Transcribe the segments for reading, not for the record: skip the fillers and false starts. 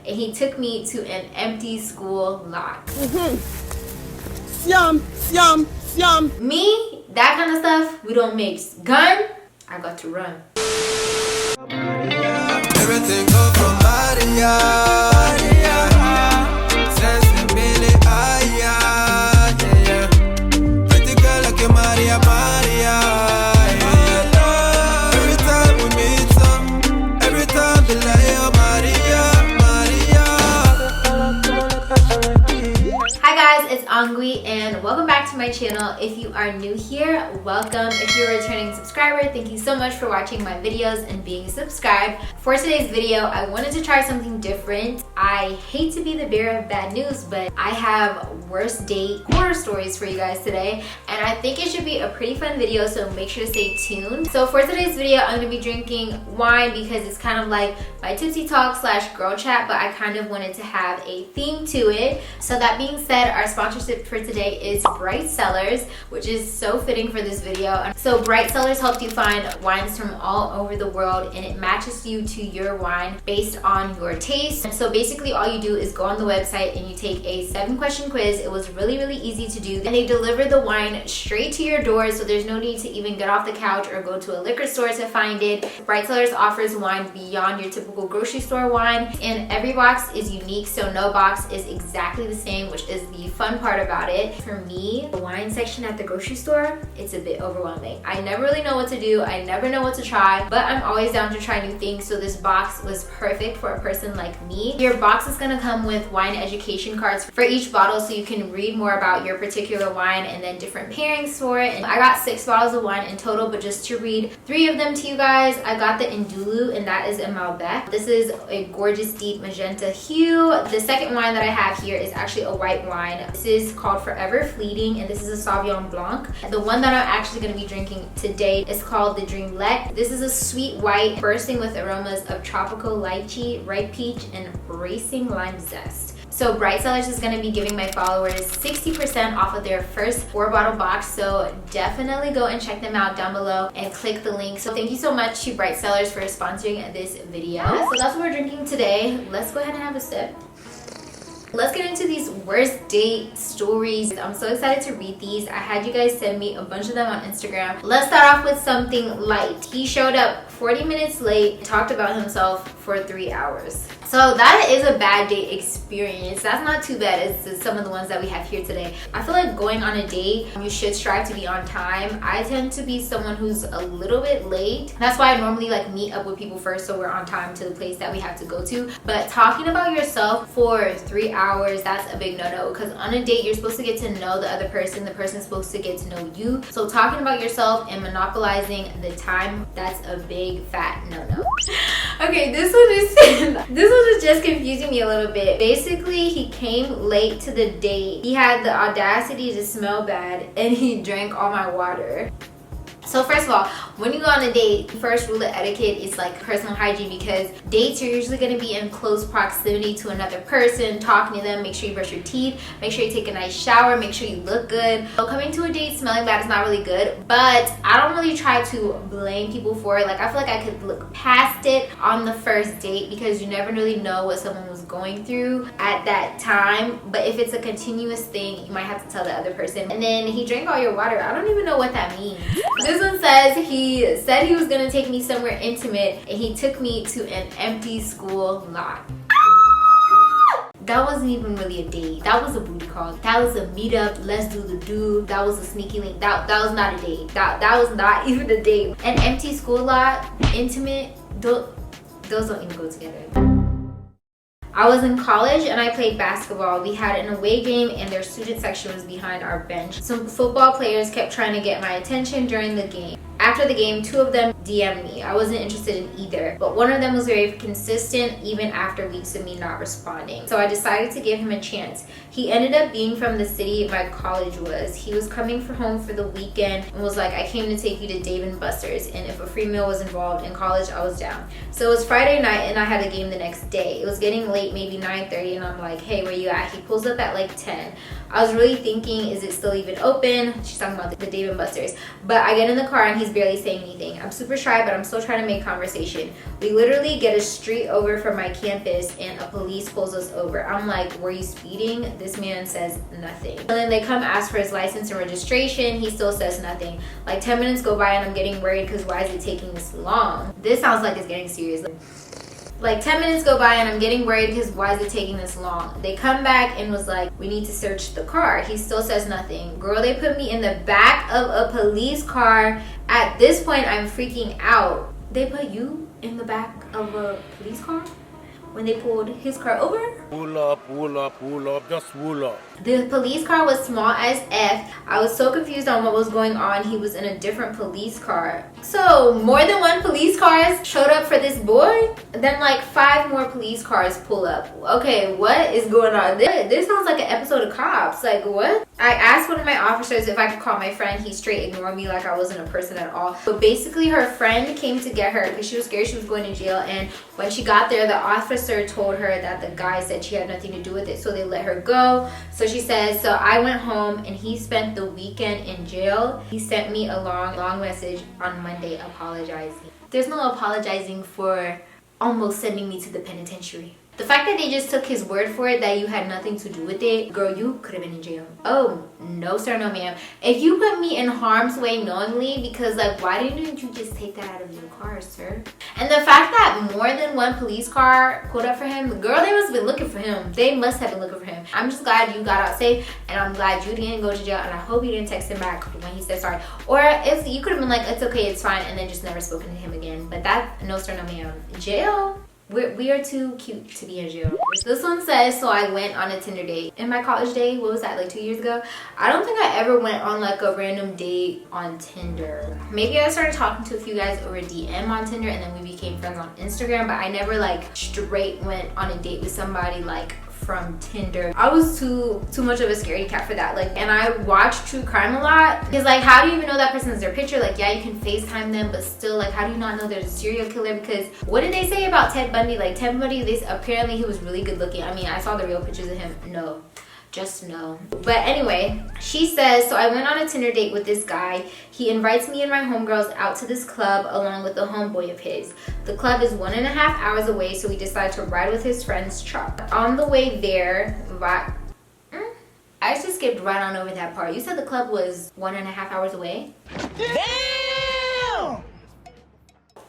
and he took me to an empty school lot. Yum, yum, yum. Me, that kind of stuff, we don't mix. Gun, I got to run. Everything go from Maria. Pretty girl like a Maria, Maria. Every time we meet some, every time they like oh, Maria, Maria. Hi guys, it's Angwi and welcome back to my channel. If you are new here, welcome. If you're a returning subscriber, thank you so much for watching my videos and being subscribed. For today's video, I wanted to try something different. I hate to be the bearer of bad news, but I have worst date horror stories for you guys today, and I think it should be a pretty fun video, so make sure to stay tuned. So for today's video, I'm going to be drinking wine because it's kind of like my tipsy talk / girl chat, but I kind of wanted to have a theme to it. So that being said, our sponsorship for today is Bright Cellars, which is so fitting for this video. So Bright Cellars helps you find wines from all over the world, and it matches you to your wine based on your taste. And so basically all you do is go on the website and you take a 7-question quiz. It was really easy to do, and they deliver the wine straight to your door, so there's no need to even get off the couch or go to a liquor store to find it. Bright Cellars offers wine beyond your typical grocery store wine, and every box is unique, so no box is exactly the same, which is the fun part about it. For me, the wine section at the grocery store, it's a bit overwhelming. I never really know what to do. I never know what to try, but I'm always down to try new things, so this box was perfect for a person like me. Your box is going to come with wine education cards for each bottle, so you can read more about your particular wine and then different pairings for it. And I got 6 bottles of wine in total, but just to read 3 of them to you guys, I got the Ndulu, and that is a Malbec. This is a gorgeous deep magenta hue. The second wine that I have here is actually a white wine. This is called Forever Fleeting, and this is a Sauvignon Blanc. The one that I'm actually going to be drinking today is called the Dreamlet. This is a sweet white bursting with aromas of tropical lychee, ripe peach, and racing lime zest. So Bright Cellars is going to be giving my followers 60% off of their first 4-bottle box, so definitely go and check them out down below and click the link. So thank you so much to Bright Cellars for sponsoring this video. So that's what we're drinking today. Let's go ahead and have a sip. Let's get into these worst date stories. I'm so excited to read these. I had you guys send me a bunch of them on Instagram. Let's start off with something light. He showed up 40 minutes late, talked about himself for 3 hours. So that is a bad date experience. That's not too bad as some of the ones that we have here today. I feel like going on a date, you should strive to be on time. I tend to be someone who's a little bit late. That's why I normally like meet up with people first, so we're on time to the place that we have to go to. But talking about yourself for 3 hours, that's a big no-no, because on a date, you're supposed to get to know the other person. The person's supposed to get to know you. So talking about yourself and monopolizing the time, that's a big fat no-no. Okay, this one is just confusing me a little bit. Basically, he came late to the date. He had the audacity to smell bad, and he drank all my water. So first of all, when you go on a date, first rule of etiquette is like personal hygiene, because dates you're usually going to be in close proximity to another person, talking to them. Make sure you brush your teeth, make sure you take a nice shower, make sure you look good. So coming to a date smelling bad is not really good, but I don't really try to blame people for it. Like, I feel like I could look past it on the first date, because you never really know what someone was going through at that time. But if it's a continuous thing, you might have to tell the other person. And then he drank all your water. I don't even know what that means. This one says he said he was gonna take me somewhere intimate, and he took me to an empty school lot. That wasn't even really a date. That was a booty call. That was a meetup. Let's do the do. That was a sneaky link. That was not a date. That was not even a date. An empty school lot, intimate, those don't even go together. I was in college and I played basketball. We had an away game and their student section was behind our bench. Some football players kept trying to get my attention during the game. After the game, 2 of them DM'd me. I wasn't interested in either, but one of them was very consistent even after weeks of me not responding. So I decided to give him a chance. He ended up being from the city my college was. He was coming home for the weekend and was like, I came to take you to Dave & Buster's, and if a free meal was involved in college, I was down. So it was Friday night and I had a game the next day. It was getting late, maybe 9:30, and I'm like, hey, where you at? He pulls up at like 10. I was really thinking, is it still even open? She's talking about the Dave & Buster's. But I get in the car and he's barely saying anything. I'm super shy, but I'm still trying to make conversation. We literally get a street over from my campus and a police pulls us over. I'm like, were you speeding? This man says nothing. And then they come ask for his license and registration. He still says nothing. Like 10 minutes go by and I'm getting worried because why is it taking this long? This sounds like it's getting serious. Like 10 minutes go by and I'm getting worried because why is it taking this long? They come back and was like, we need to search the car. He still says nothing. Girl, they put me in the back of a police car. At this point, I'm freaking out. They put you in the back of a police car when they pulled his car over? Pull up, just pull up. The police car was small as F. I was so confused on what was going on. He was in a different police car. So more than one police cars showed up for this boy? Then like 5 more police cars pull up. Okay, what is going on? This sounds like an episode of Cops. Like what? I asked one of my officers if I could call my friend. He straight ignored me like I wasn't a person at all. But basically her friend came to get her because she was scared she was going to jail. And when she got there, the officer told her that the guy said she had nothing to do with it. So they let her go. So she says, so I went home and he spent the weekend in jail. He sent me a long message on Monday apologizing. There's no apologizing for almost sending me to the penitentiary. The fact that they just took his word for it that you had nothing to do with it, girl, you could have been in jail. Oh, no sir, no ma'am. If you put me in harm's way knowingly, because like, why didn't you just take that out of your car, sir? And the fact that more than one police car pulled up for him, girl, they must have been looking for him. They must have been looking for him. I'm just glad you got out safe, and I'm glad you didn't go to jail, and I hope you didn't text him back when he said sorry. Or if you could have been like, it's okay, it's fine, and then just never spoken to him again. But that, no sir, no ma'am. Jail? We are too cute to be in jail. This one says, so I went on a Tinder date. In my college day, what was that, like 2 years ago? I don't think I ever went on like a random date on Tinder. Maybe I started talking to a few guys over DM on Tinder and then we became friends on Instagram, but I never like straight went on a date with somebody like from Tinder. I was too much of a scaredy cat for that. Like, and I watch true crime a lot because like, how do you even know that person's their picture? Like, yeah, you can FaceTime them, but still, like, how do you not know there's a serial killer? Because what did they say about Ted Bundy? Like, Ted Bundy, apparently he was really good looking. I mean, I saw the real pictures of him. No. Just no. But anyway, she says, so I went on a Tinder date with this guy. He invites me and my homegirls out to this club along with a homeboy of his. The club is 1.5 hours away, so we decide to ride with his friend's truck. On the way there, I just skipped right on over that part. You said the club was 1.5 hours away? Damn!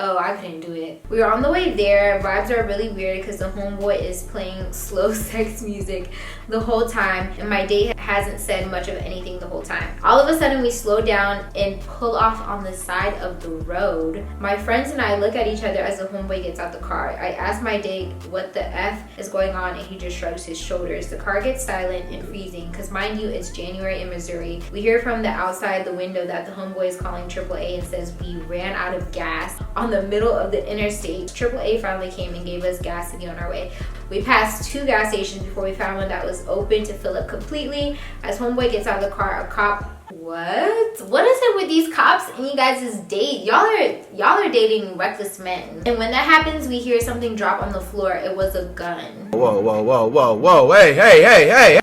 Oh, I couldn't do it. We were on the way there. Vibes are really weird because the homeboy is playing slow sex music the whole time and my date hasn't said much of anything the whole time. All of a sudden we slow down and pull off on the side of the road. My friends and I look at each other as the homeboy gets out the car. I ask my date what the F is going on and he just shrugs his shoulders. The car gets silent and freezing because mind you, it's January in Missouri. We hear from the outside the window that the homeboy is calling AAA and says we ran out of gas on the middle of the interstate. AAA finally came and gave us gas to be on our way. We passed 2 gas stations before we found one that was open to fill up completely. As homeboy gets out of the car, a cop, what is it with these cops and you guys' date? Y'all are dating reckless men. And when that happens, we hear something drop on the floor. It was a gun. Whoa, hey.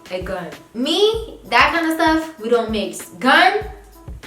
A gun. Me, that kind of stuff, we don't mix. Gun,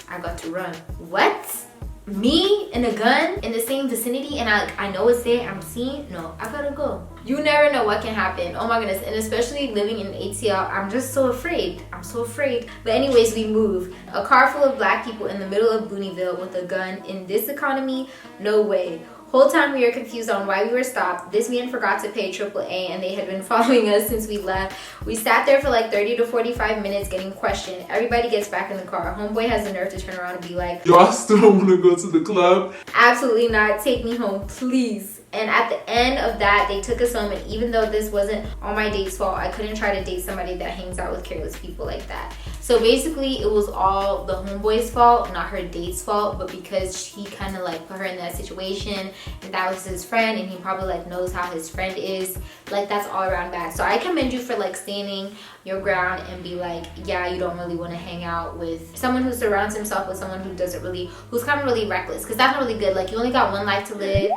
I got to run. What? Me and a gun in the same vicinity and I know it's there, I'm seeing, no, I gotta go. You never know what can happen. Oh my goodness. And especially living in ATL, I'm just so afraid. I'm so afraid. But anyways, we move. A car full of black people in the middle of Booneyville with a gun in this economy? No way. Whole time we were confused on why we were stopped. This man forgot to pay AAA and they had been following us since we left. We sat there for like 30 to 45 minutes getting questioned. Everybody gets back in the car. Homeboy has the nerve to turn around and be like, y'all still don't want to go to the club? Absolutely not. Take me home, please. And at the end of that, they took us home. And even though this wasn't all my date's fault, I couldn't try to date somebody that hangs out with careless people like that. So basically it was all the homeboy's fault, not her date's fault, but because he kind of like put her in that situation and that was his friend and he probably like knows how his friend is, like that's all around bad. So I commend you for like standing your ground and be like, yeah, you don't really want to hang out with someone who surrounds himself with someone who's kind of really reckless, because that's not really good. Like, you only got one life to live.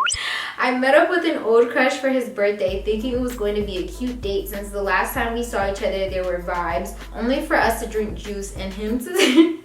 I met up with an old crush for his birthday thinking it was going to be a cute date since the last time we saw each other there were vibes, only for us to drink juice and him to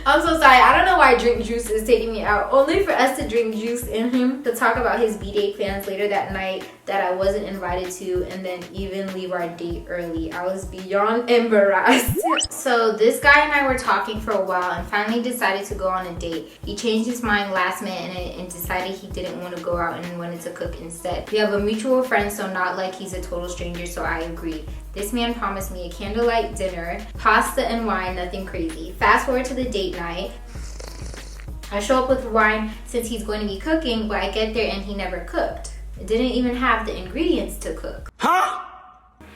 I'm so sorry, I don't know why drink juice is taking me out. Only for us to drink juice and him to talk about his B-Date plans later that night that I wasn't invited to, and then even leave our date early. I was beyond embarrassed. So this guy and I were talking for a while and finally decided to go on a date. He changed his mind last minute and decided he didn't want to go out and wanted to cook instead. We have a mutual friend, so not like he's a total stranger, so I agreed. This man promised me a candlelight dinner, pasta and wine, nothing crazy. Fast forward to the date night. I show up with wine since he's going to be cooking, but I get there and he never cooked. Didn't even have the ingredients to cook. Huh?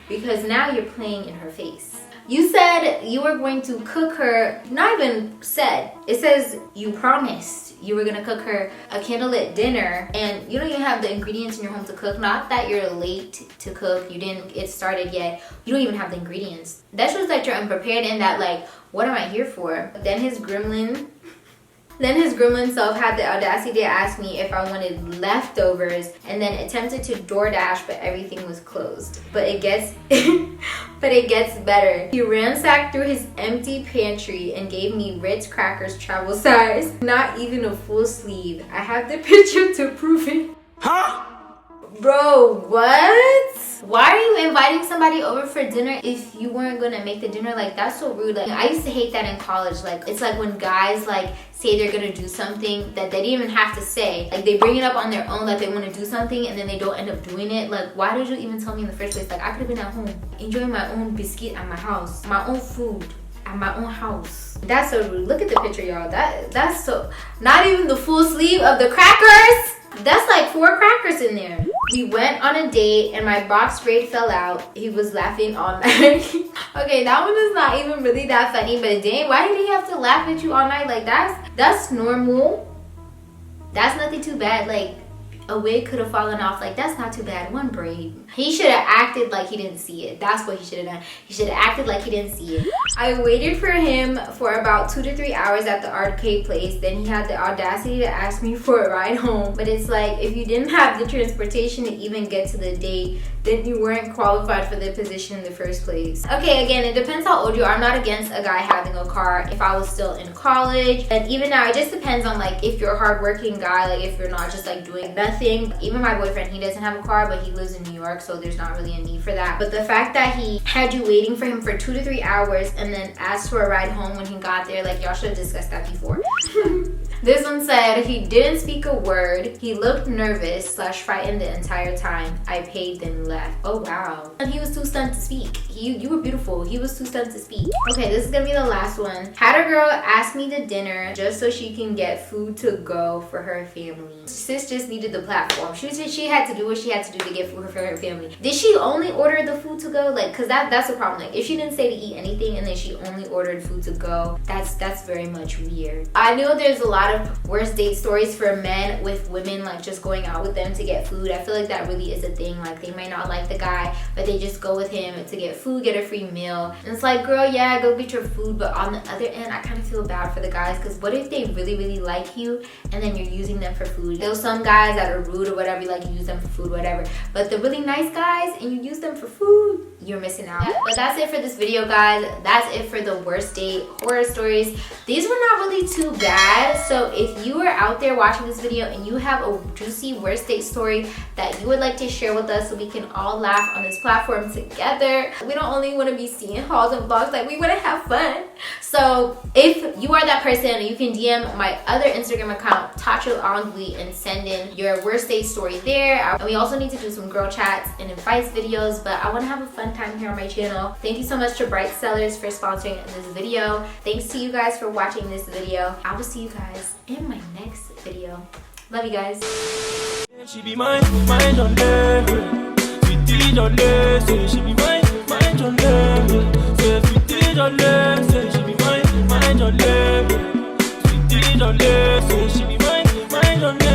Because now you're playing in her face. You said you were going to cook her, not even said, it says you promised you were gonna cook her a candlelit dinner and you don't even have the ingredients in your home to cook. Not that you're late to cook, you didn't get started yet, you don't even have the ingredients. That shows that you're unprepared and that like, what am I here for? Then his gremlin self had the audacity to ask me if I wanted leftovers and then attempted to DoorDash, but everything was closed. But it gets better. He ransacked through his empty pantry and gave me Ritz crackers travel size. Not even a full sleeve. I have the picture to prove it. Huh? Bro, what? Why are you inviting somebody over for dinner if you weren't gonna make the dinner? Like, that's so rude. Like, I used to hate that in college. Like, it's like when guys like say they're gonna do something that they didn't even have to say. Like, they bring it up on their own, like they want to do something and then they don't end up doing it. Like, why did you even tell me in the first place? Like, I could have been at home enjoying my own biscuit at my house, my own food at my own house. That's so rude. Look at the picture, y'all. That's so, not even the full sleeve of the crackers. That's like 4 crackers in there. We went on a date and my box braid fell out. He was laughing all night. Okay, that one is not even really that funny, but dang, why did he have to laugh at you all night? Like, that's normal. That's nothing too bad. Like, a wig could have fallen off. Like, that's not too bad. One braid. He should have acted like he didn't see it. That's what he should have done. He should have acted like he didn't see it. I waited for him for about 2 to 3 hours at the arcade place. Then he had the audacity to ask me for a ride home. But it's like, if you didn't have the transportation to even get to the date, then you weren't qualified for the position in the first place. Okay, again, it depends how old you are. I'm not against a guy having a car if I was still in college. And even now, it just depends on like if you're a hardworking guy, like if you're not just like doing nothing. Even my boyfriend, he doesn't have a car, but he lives in New York, so there's not really a need for that. But the fact that he had you waiting for him for 2 to 3 hours and then asked for a ride home when he got there, like, y'all should have discussed that before. This one said he didn't speak a word. He looked nervous / frightened the entire time. I paid then left. Oh wow. And he was too stunned to speak. You were beautiful. He was too stunned to speak. Okay, this is gonna be the last one. Had a girl ask me to dinner just so she can get food to go for her family. Sis just needed the platform. She said she had to do what she had to do to get food for her family. Did she only order the food to go? Like, cause that's a problem. Like, if she didn't say to eat anything and then she only ordered food to go, that's very much weird. I know there's a lot of worst date stories for men with women like just going out with them to get food. I feel like that really is a thing. Like, they might not like the guy, but they just go with him to get food, get a free meal. And it's like, girl, yeah, go get your food. But on the other end, I kind of feel bad for the guys, because what if they really, really like you and then you're using them for food? There's some guys that are rude or whatever, like you use them for food, whatever. But the really nice guys and you use them for food, you're missing out. Yeah, but that's it for this video, guys. That's it for the worst date horror stories. These were not really too bad. So if you are out there watching this video and you have a juicy worst date story that you would like to share with us so we can all laugh on this platform together. We don't only want to be seeing hauls and vlogs, like we want to have fun. So if you are that person, you can DM my other Instagram account, Angwi, and send in your worst date story there. And we also need to do some girl chats and advice videos, but I want to have a fun time here on my channel. Thank you so much to Cellars for sponsoring this video. Thanks to you guys for watching this video. I will see you guys in my next video. Love you guys. She be mine, mind on there. We did on there, say she be mine, mind on there. Say we did on there, say she don't live. Sweetie don't live. So she be mine, mine don't live.